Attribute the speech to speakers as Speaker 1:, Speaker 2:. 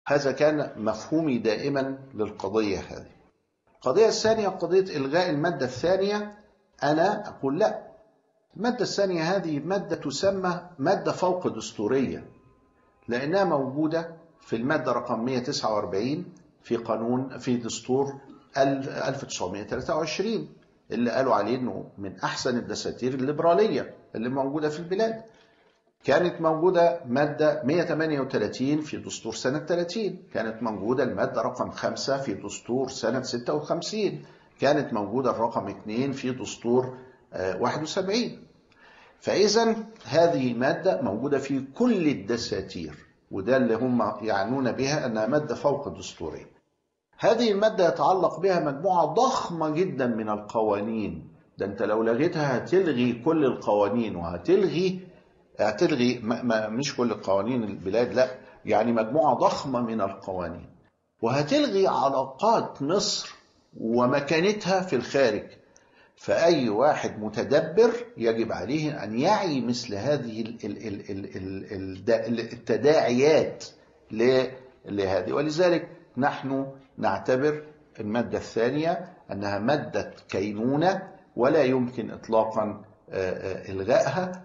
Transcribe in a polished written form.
Speaker 1: هذا كان مفهومي دائما للقضية هذه. القضية الثانية قضية إلغاء المادة الثانية، أنا أقول لا، المادة الثانية هذه مادة تسمى مادة فوق دستورية، لأنها موجودة في المادة رقم 149 في دستور 1923 اللي قالوا عليه أنه من أحسن الدساتير الليبرالية اللي موجودة في البلاد. كانت موجودة مادة 138 في دستور سنة 30، كانت موجودة المادة رقم 5 في دستور سنة 56، كانت موجودة الرقم 2 في دستور 71. فإذا هذه مادة موجودة في كل الدساتير، وده اللي هم يعنون بها أنها مادة فوق دستورية. هذه المادة يتعلق بها مجموعة ضخمة جدا من القوانين، ده أنت لو لغيتها هتلغي كل القوانين، وهتلغي مش كل القوانين البلاد، لا، يعني مجموعة ضخمة من القوانين، وهتلغي علاقات مصر ومكانتها في الخارج. فأي واحد متدبر يجب عليه أن يعي مثل هذه التداعيات لهذه، ولذلك نحن نعتبر المادة الثانية أنها مادة كينونة ولا يمكن إطلاقا إلغائها.